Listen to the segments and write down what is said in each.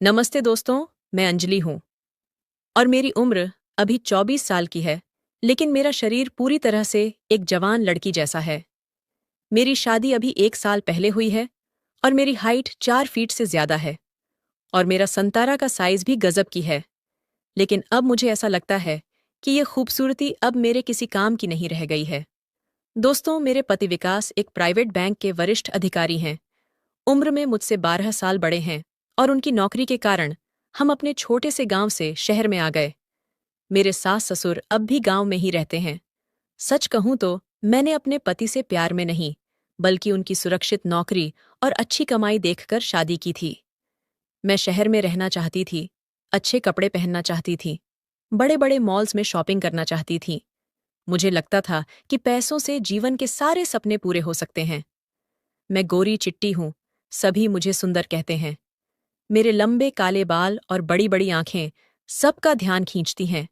नमस्ते दोस्तों, मैं अंजलि हूँ और मेरी उम्र अभी 24 साल की है, लेकिन मेरा शरीर पूरी तरह से एक जवान लड़की जैसा है। मेरी शादी अभी 1 साल पहले हुई है और मेरी हाइट 4 फीट से ज्यादा है और मेरा संतारा का साइज भी गजब की है। लेकिन अब मुझे ऐसा लगता है कि ये खूबसूरती अब मेरे किसी काम की नहीं रह गई है। दोस्तों, मेरे पति विकास एक प्राइवेट बैंक के वरिष्ठ अधिकारी हैं। उम्र में मुझसे 12 साल बड़े हैं और उनकी नौकरी के कारण हम अपने छोटे से गांव से शहर में आ गए। मेरे सास ससुर अब भी गांव में ही रहते हैं। सच कहूं तो मैंने अपने पति से प्यार में नहीं, बल्कि उनकी सुरक्षित नौकरी और अच्छी कमाई देखकर शादी की थी। मैं शहर में रहना चाहती थी, अच्छे कपड़े पहनना चाहती थी, बड़े बड़े मॉल्स में शॉपिंग करना चाहती थी। मुझे लगता था कि पैसों से जीवन के सारे सपने पूरे हो सकते हैं। मैं गोरी चिट्टी हूं, सभी मुझे सुंदर कहते हैं। मेरे लंबे काले बाल और बड़ी बड़ी आंखें सबका ध्यान खींचती हैं।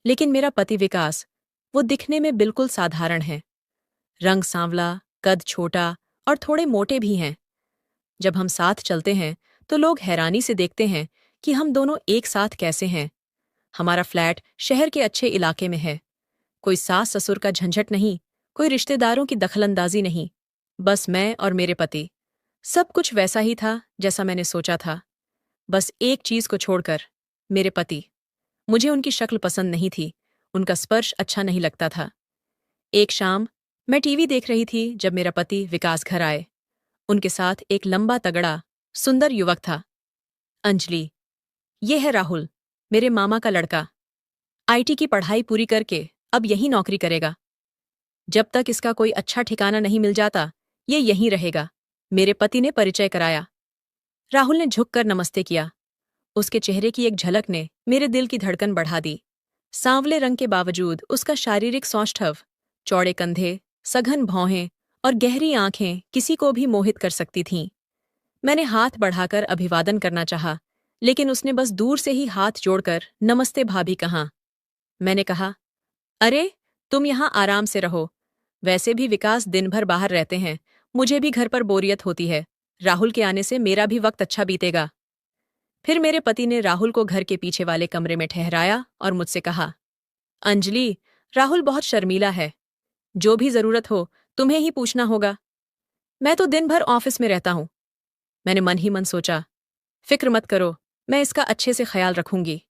लेकिन मेरा पति विकास, वो दिखने में बिल्कुल साधारण है। रंग सांवला, कद छोटा और थोड़े मोटे भी हैं। जब हम साथ चलते हैं तो लोग हैरानी से देखते हैं कि हम दोनों एक साथ कैसे हैं। हमारा फ्लैट शहर के अच्छे इलाके में है। कोई सास ससुर का झंझट नहीं, कोई रिश्तेदारों की दखलंदाजी नहीं। बस मैं और मेरे पति। सब कुछ वैसा ही था जैसा मैंने सोचा था। बस एक चीज को छोड़कर, मेरे पति। मुझे उनकी शक्ल पसंद नहीं थी, उनका स्पर्श अच्छा नहीं लगता था। एक शाम मैं टीवी देख रही थी जब मेरा पति विकास घर आए। उनके साथ एक लंबा तगड़ा, सुंदर युवक था। अंजलि, ये है राहुल, मेरे मामा का लड़का। आईटी की पढ़ाई पूरी करके अब यहीं नौकरी करेगा। जब तक इसका कोई अच्छा ठिकाना नहीं मिल जाता, ये यहीं रहेगा। मेरे पति ने परिचय कराया। राहुल ने झुककर नमस्ते किया। उसके चेहरे की एक झलक ने मेरे दिल की धड़कन बढ़ा दी। सांवले रंग के बावजूद उसका शारीरिक सौष्ठव, चौड़े कंधे, सघन भौहें और गहरी आंखें किसी को भी मोहित कर सकती थीं। मैंने हाथ बढ़ाकर अभिवादन करना चाहा, लेकिन उसने बस दूर से ही हाथ जोड़कर नमस्ते भाभी कहा। मैंने कहा, अरे, तुम यहाँ आराम से रहो। वैसे भी विकास दिन भर बाहर रहते हैं, मुझे भी घर पर बोरियत होती है। राहुल के आने से मेरा भी वक्त अच्छा बीतेगा। फिर मेरे पति ने राहुल को घर के पीछे वाले कमरे में ठहराया और मुझसे कहा, अंजलि, राहुल बहुत शर्मीला है। जो भी जरूरत हो तुम्हें ही पूछना होगा। मैं तो दिन भर ऑफिस में रहता हूं। मैंने मन ही मन सोचा, फिक्र मत करो, मैं इसका अच्छे से ख्याल रखूंगी।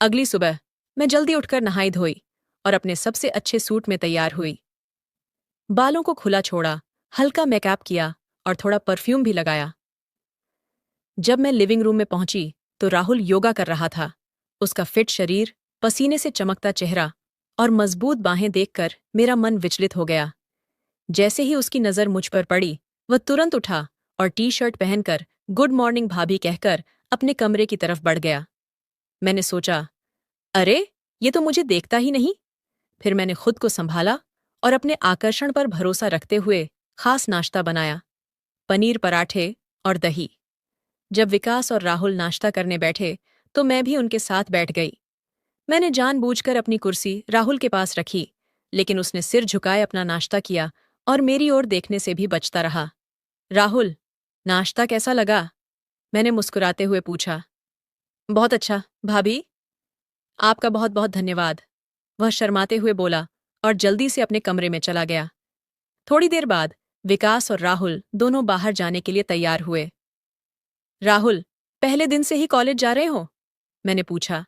अगली सुबह मैं जल्दी उठकर नहाई धोई और अपने सबसे अच्छे सूट में तैयार हुई। बालों को खुला छोड़ा, हल्का मेकअप किया और थोड़ा परफ्यूम भी लगाया। जब मैं लिविंग रूम में पहुंची तो राहुल योगा कर रहा था। उसका फिट शरीर, पसीने से चमकता चेहरा और मजबूत बाहें देखकर मेरा मन विचलित हो गया। जैसे ही उसकी नजर मुझ पर पड़ी, वह तुरंत उठा और टी शर्ट पहनकर गुड मॉर्निंग भाभी कहकर अपने कमरे की तरफ बढ़ गया। मैंने सोचा, अरे, ये तो मुझे देखता ही नहीं। फिर मैंने खुद को संभाला और अपने आकर्षण पर भरोसा रखते हुए खास नाश्ता बनाया, पनीर पराठे और दही। जब विकास और राहुल नाश्ता करने बैठे तो मैं भी उनके साथ बैठ गई। मैंने जानबूझकर अपनी कुर्सी राहुल के पास रखी, लेकिन उसने सिर झुकाए अपना नाश्ता किया और मेरी ओर देखने से भी बचता रहा। राहुल, नाश्ता कैसा लगा? मैंने मुस्कुराते हुए पूछा। बहुत अच्छा, भाभी। आपका बहुत बहुत धन्यवाद, वह शर्माते हुए बोला और जल्दी से अपने कमरे में चला गया। थोड़ी देर बाद विकास और राहुल दोनों बाहर जाने के लिए तैयार हुए। राहुल, पहले दिन से ही कॉलेज जा रहे हो? मैंने पूछा।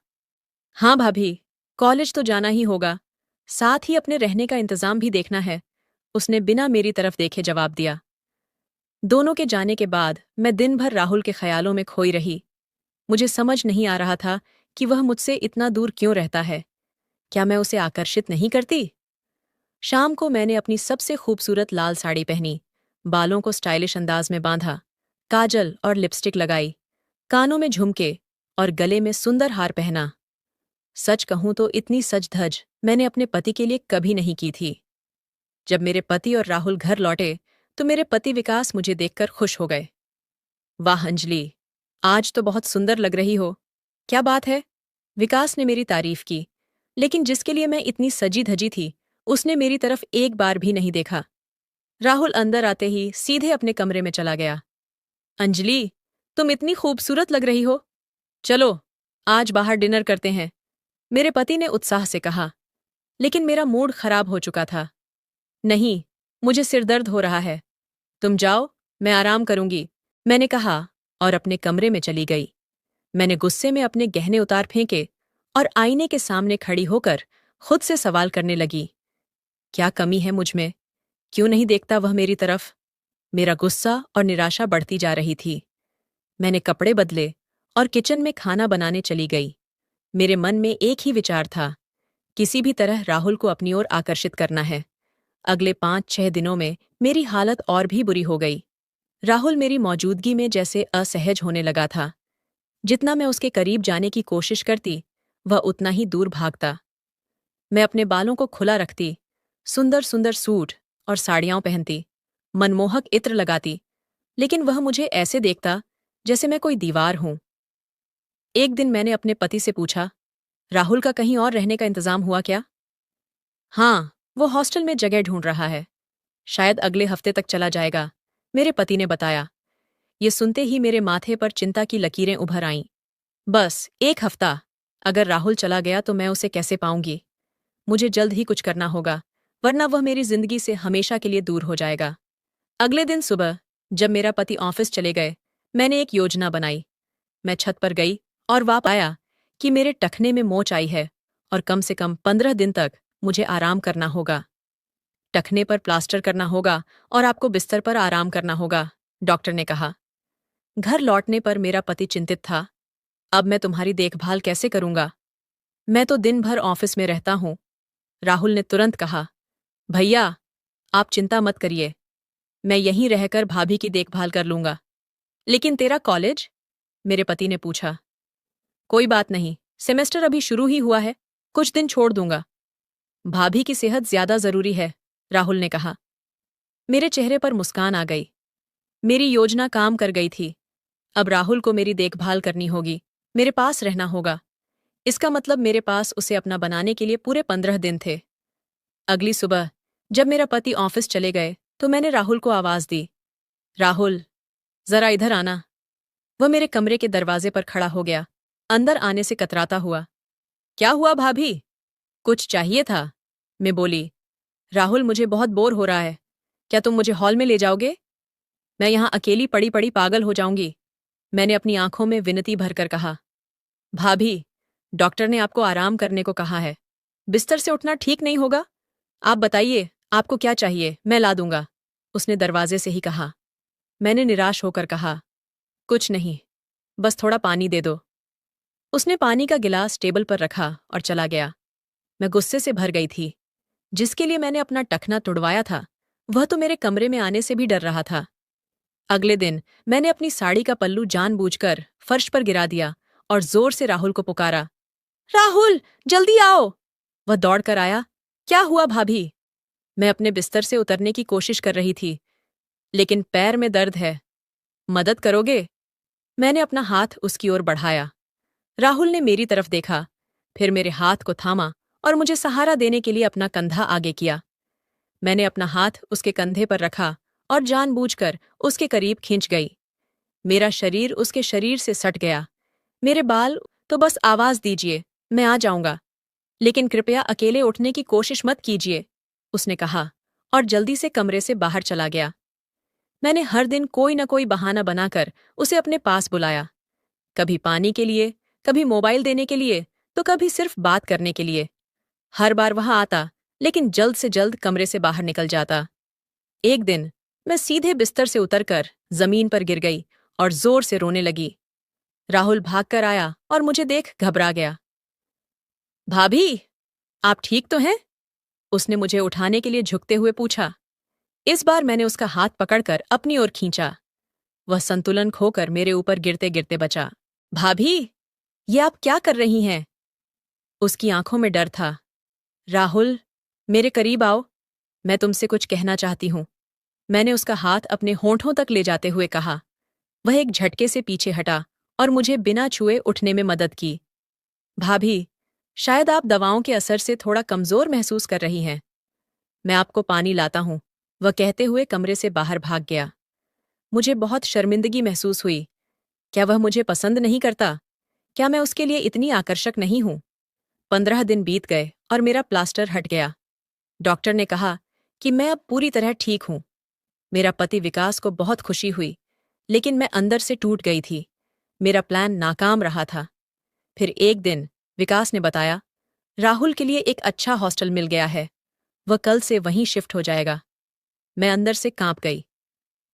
हाँ भाभी, कॉलेज तो जाना ही होगा, साथ ही अपने रहने का इंतजाम भी देखना है, उसने बिना मेरी तरफ देखे जवाब दिया। दोनों के जाने के बाद मैं दिन भर राहुल के ख्यालों में खोई रही। मुझे समझ नहीं आ रहा था कि वह मुझसे इतना दूर क्यों रहता है। क्या मैं उसे आकर्षित नहीं करती? शाम को मैंने अपनी सबसे खूबसूरत लाल साड़ी पहनी, बालों को स्टाइलिश अंदाज में बांधा, काजल और लिपस्टिक लगाई, कानों में झुमके और गले में सुंदर हार पहना। सच कहूं तो इतनी सज-धज मैंने अपने पति के लिए कभी नहीं की थी। जब मेरे पति और राहुल घर लौटे तो मेरे पति विकास मुझे देखकर खुश हो गए। वाह अंजलि, आज तो बहुत सुंदर लग रही हो। क्या बात है? विकास ने मेरी तारीफ की, लेकिन जिसके लिए मैं इतनी सजी धजी थी, उसने मेरी तरफ एक बार भी नहीं देखा। राहुल अंदर आते ही सीधे अपने कमरे में चला गया। अंजलि, तुम इतनी खूबसूरत लग रही हो। चलो, आज बाहर डिनर करते हैं, मेरे पति ने उत्साह से कहा। लेकिन मेरा मूड खराब हो चुका था। नहीं, मुझे सिरदर्द हो रहा है। तुम जाओ, मैं आराम करूंगी, मैंने कहा और अपने कमरे में चली गई। मैंने गुस्से में अपने गहने उतार फेंके और आईने के सामने खड़ी होकर खुद से सवाल करने लगी। क्या कमी है मुझ में? क्यों नहीं देखता वह मेरी तरफ? मेरा गुस्सा और निराशा बढ़ती जा रही थी। मैंने कपड़े बदले और किचन में खाना बनाने चली गई। मेरे मन में एक ही विचार था, किसी भी तरह राहुल को अपनी ओर आकर्षित करना है। अगले 5-6 दिनों में मेरी हालत और भी बुरी हो गई। राहुल मेरी मौजूदगी में जैसे असहज होने लगा था। जितना मैं उसके करीब जाने की कोशिश करती, वह उतना ही दूर भागता। मैं अपने बालों को खुला रखती, सुंदर सुंदर सूट और साड़ियां पहनती, मनमोहक इत्र लगाती, लेकिन वह मुझे ऐसे देखता जैसे मैं कोई दीवार हूं। एक दिन मैंने अपने पति से पूछा, राहुल का कहीं और रहने का इंतजाम हुआ क्या? हाँ, वो हॉस्टल में जगह ढूंढ रहा है। शायद अगले हफ्ते तक चला जाएगा, मेरे पति ने बताया। ये सुनते ही मेरे माथे पर चिंता की लकीरें उभर आईं। बस 1 हफ्ता। अगर राहुल चला गया तो मैं उसे कैसे पाऊंगी? मुझे जल्द ही कुछ करना होगा, वरना वह मेरी जिंदगी से हमेशा के लिए दूर हो जाएगा। अगले दिन सुबह, जब मेरा पति ऑफिस चले गए, मैंने एक योजना बनाई। मैं छत पर गई और वाप आया कि मेरे टखने में मोच आई है और कम से कम 15 दिन तक मुझे आराम करना होगा। टखने पर प्लास्टर करना होगा और आपको बिस्तर पर आराम करना होगा, डॉक्टर ने कहा। घर लौटने पर मेरा पति चिंतित था। अब मैं तुम्हारी देखभाल कैसे करूंगा? मैं तो दिन भर ऑफिस में रहता हूं। राहुल ने तुरंत कहा, भैया, आप चिंता मत करिए, मैं यहीं रहकर भाभी की देखभाल कर लूंगा। लेकिन तेरा कॉलेज? मेरे पति ने पूछा। कोई बात नहीं, सेमेस्टर अभी शुरू ही हुआ है, कुछ दिन छोड़ दूंगा। भाभी की सेहत ज्यादा जरूरी है, राहुल ने कहा। मेरे चेहरे पर मुस्कान आ गई। मेरी योजना काम कर गई थी। अब राहुल को मेरी देखभाल करनी होगी, मेरे पास रहना होगा। इसका मतलब मेरे पास उसे अपना बनाने के लिए पूरे 15 दिन थे। अगली सुबह, जब मेरा पति ऑफिस चले गए, तो मैंने राहुल को आवाज दी। राहुल, जरा इधर आना। वह मेरे कमरे के दरवाजे पर खड़ा हो गया, अंदर आने से कतराता हुआ। क्या हुआ भाभी? कुछ चाहिए था, मैं बोली। राहुल, मुझे बहुत बोर हो रहा है, क्या तुम मुझे हॉल में ले जाओगे? मैं यहां अकेली पड़ी पड़ी पागल हो जाऊंगी, मैंने अपनी आंखों में विनती भरकर कहा। भाभी, डॉक्टर ने आपको आराम करने को कहा है, बिस्तर से उठना ठीक नहीं होगा। आप बताइए, आपको क्या चाहिए, मैं ला दूंगा, उसने दरवाजे से ही कहा। मैंने निराश होकर कहा, कुछ नहीं, बस थोड़ा पानी दे दो। उसने पानी का गिलास टेबल पर रखा और चला गया। मैं गुस्से से भर गई थी। जिसके लिए मैंने अपना टखना तुड़वाया था, वह तो मेरे कमरे में आने से भी डर रहा था। अगले दिन मैंने अपनी साड़ी का पल्लू जानबूझकर फर्श पर गिरा दिया और जोर से राहुल को पुकारा। राहुल, जल्दी आओ! वह दौड़कर आया। क्या हुआ भाभी? मैं अपने बिस्तर से उतरने की कोशिश कर रही थी, लेकिन पैर में दर्द है। मदद करोगे? मैंने अपना हाथ उसकी ओर बढ़ाया। राहुल ने मेरी तरफ देखा, फिर मेरे हाथ को थामा और मुझे सहारा देने के लिए अपना कंधा आगे किया। मैंने अपना हाथ उसके कंधे पर रखा और जानबूझकर उसके करीब खींच गई। मेरा शरीर उसके शरीर से सट गया। मेरे बाल तो बस आवाज दीजिए, मैं आ जाऊंगा, लेकिन कृपया अकेले उठने की कोशिश मत कीजिए, उसने कहा और जल्दी से कमरे से बाहर चला गया। मैंने हर दिन कोई न कोई बहाना बनाकर उसे अपने पास बुलाया, कभी पानी के लिए, कभी मोबाइल देने के लिए, तो कभी सिर्फ बात करने के लिए। हर बार वहां आता, लेकिन जल्द से जल्द कमरे से बाहर निकल जाता। एक दिन मैं सीधे बिस्तर से उतरकर जमीन पर गिर गई और जोर से रोने लगी। राहुल भागकर आया और मुझे देख घबरा गया। भाभी, आप ठीक तो हैं? उसने मुझे उठाने के लिए झुकते हुए पूछा। इस बार मैंने उसका हाथ पकड़कर अपनी ओर खींचा। वह संतुलन खोकर मेरे ऊपर गिरते गिरते बचा। भाभी, ये आप क्या कर रही हैं? उसकी आंखों में डर था। राहुल, मेरे करीब आओ, मैं तुमसे कुछ कहना चाहती हूं, मैंने उसका हाथ अपने होंठों तक ले जाते हुए कहा। वह एक झटके से पीछे हटा और मुझे बिना छुए उठने में मदद की। भाभी, शायद आप दवाओं के असर से थोड़ा कमजोर महसूस कर रही हैं। मैं आपको पानी लाता हूं, वह कहते हुए कमरे से बाहर भाग गया। मुझे बहुत शर्मिंदगी महसूस हुई। क्या वह मुझे पसंद नहीं करता? क्या मैं उसके लिए इतनी आकर्षक नहीं हूं? 15 दिन बीत गए और मेरा प्लास्टर हट गया। डॉक्टर ने कहा कि मैं अब पूरी तरह ठीक हूं। मेरा पति विकास को बहुत खुशी हुई, लेकिन मैं अंदर से टूट गई थी। मेरा प्लान नाकाम रहा था। फिर एक दिन विकास ने बताया, राहुल के लिए एक अच्छा हॉस्टल मिल गया है। वह कल से वहीं शिफ्ट हो जाएगा। मैं अंदर से कांप गई।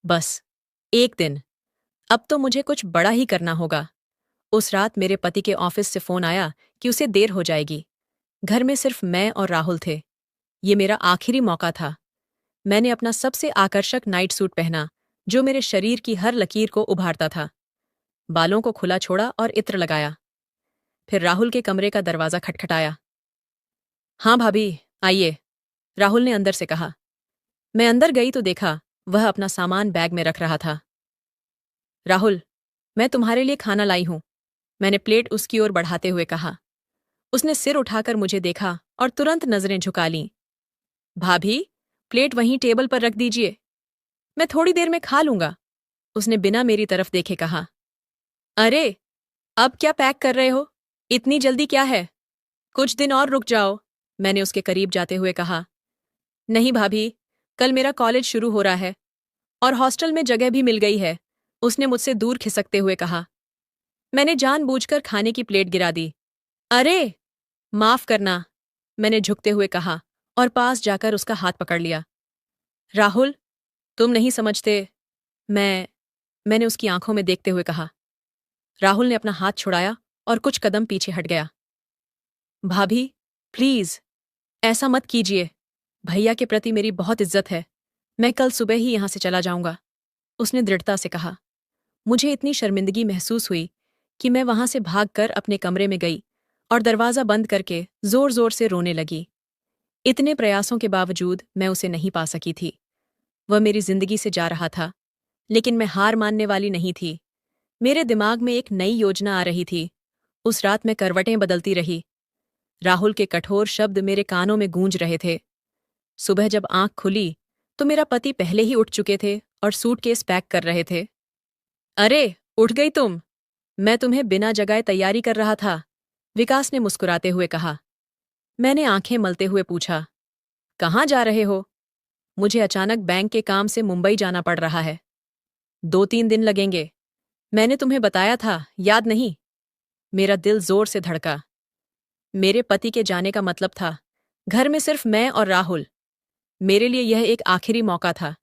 बस एक दिन, अब तो मुझे कुछ बड़ा ही करना होगा। उस रात मेरे पति के ऑफिस से फोन आया कि उसे देर हो जाएगी। घर में सिर्फ मैं और राहुल थे। ये मेरा आखिरी मौका था। मैंने अपना सबसे आकर्षक नाइट सूट पहना, जो मेरे शरीर की हर लकीर को उभारता था। बालों को खुला छोड़ा और इत्र लगाया। फिर राहुल के कमरे का दरवाजा खटखटाया। हाँ भाभी, आइए, राहुल ने अंदर से कहा। मैं अंदर गई तो देखा वह अपना सामान बैग में रख रहा था। राहुल, मैं तुम्हारे लिए खाना लाई हूं, मैंने प्लेट उसकी ओर बढ़ाते हुए कहा। उसने सिर उठाकर मुझे देखा और तुरंत नजरें झुका लीं। भाभी, प्लेट वहीं टेबल पर रख दीजिए, मैं थोड़ी देर में खा लूंगा, उसने बिना मेरी तरफ देखे कहा। अरे, अब क्या पैक कर रहे हो? इतनी जल्दी क्या है? कुछ दिन और रुक जाओ, मैंने उसके करीब जाते हुए कहा। नहीं भाभी, कल मेरा कॉलेज शुरू हो रहा है और हॉस्टल में जगह भी मिल गई है, उसने मुझसे दूर खिसकते हुए कहा। मैंने जानबूझकर खाने की प्लेट गिरा दी। अरे, माफ करना, मैंने झुकते हुए कहा और पास जाकर उसका हाथ पकड़ लिया। राहुल, तुम नहीं समझते, मैंने उसकी आंखों में देखते हुए कहा। राहुल ने अपना हाथ छुड़ाया और कुछ कदम पीछे हट गया। भाभी, प्लीज, ऐसा मत कीजिए। भैया के प्रति मेरी बहुत इज्जत है। मैं कल सुबह ही यहां से चला जाऊंगा, उसने दृढ़ता से कहा। मुझे इतनी शर्मिंदगी महसूस हुई कि मैं वहां से भागकर अपने कमरे में गई और दरवाजा बंद करके जोर जोर से रोने लगी। इतने प्रयासों के बावजूद मैं उसे नहीं पा सकी थी। वह मेरी जिंदगी से जा रहा था, लेकिन मैं हार मानने वाली नहीं थी। मेरे दिमाग में एक नई योजना आ रही थी। उस रात मैं करवटें बदलती रही। राहुल के कठोर शब्द मेरे कानों में गूंज रहे थे। सुबह जब आंख खुली तो मेरा पति पहले ही उठ चुके थे और सूटकेस पैक कर रहे थे। अरे, उठ गई तुम? मैं तुम्हें बिना जगाए तैयारी कर रहा था, विकास ने मुस्कुराते हुए कहा। मैंने आंखें मलते हुए पूछा, कहाँ जा रहे हो? मुझे अचानक बैंक के काम से मुंबई जाना पड़ रहा है। 2-3 दिन लगेंगे, मैंने तुम्हें बताया था, याद नहीं? मेरा दिल जोर से धड़का। मेरे पति के जाने का मतलब था घर में सिर्फ मैं और राहुल। मेरे लिए यह एक आखिरी मौका था।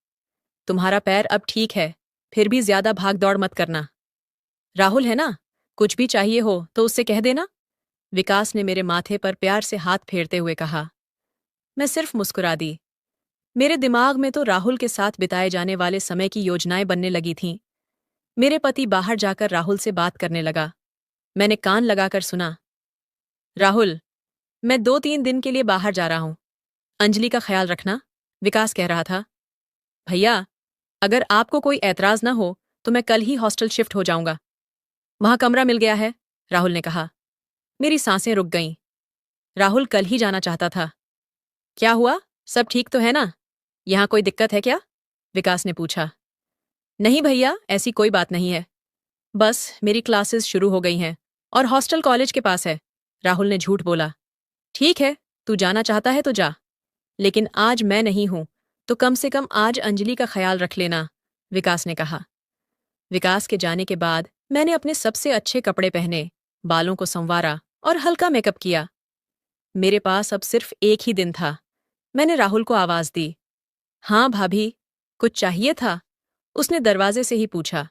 तुम्हारा पैर अब ठीक है, फिर भी ज्यादा भाग दौड़ मत करना। राहुल है ना, कुछ भी चाहिए हो तो उससे कह देना, विकास ने मेरे माथे पर प्यार से हाथ फेरते हुए कहा। मैं सिर्फ मुस्कुरा दी। मेरे दिमाग में तो राहुल के साथ बिताए जाने वाले समय की योजनाएं बनने लगी थीं। मेरे पति बाहर जाकर राहुल से बात करने लगा। मैंने कान लगाकर सुना। राहुल, मैं 2-3 दिन के लिए बाहर जा रहा हूं, अंजलि का ख्याल रखना, विकास कह रहा था। भैया, अगर आपको कोई ऐतराज न हो तो मैं कल ही हॉस्टल शिफ्ट हो जाऊंगा। वहां कमरा मिल गया है, राहुल ने कहा। मेरी सांसें रुक गईं। राहुल कल ही जाना चाहता था। क्या हुआ, सब ठीक तो है ना? यहां कोई दिक्कत है क्या? विकास ने पूछा। नहीं भैया, ऐसी कोई बात नहीं है। बस मेरी क्लासेस शुरू हो गई हैं और हॉस्टल कॉलेज के पास है, राहुल ने झूठ बोला। ठीक है, तू जाना चाहता है तो जा, लेकिन आज मैं नहीं हूं, तो कम से कम आज अंजलि का ख्याल रख लेना, विकास ने कहा। विकास के जाने के बाद मैंने अपने सबसे अच्छे कपड़े पहने, बालों को संवारा और हल्का मेकअप किया। मेरे पास अब सिर्फ एक ही दिन था। मैंने राहुल को आवाज दी। हाँ भाभी, कुछ चाहिए था? उसने दरवाजे से ही पूछा।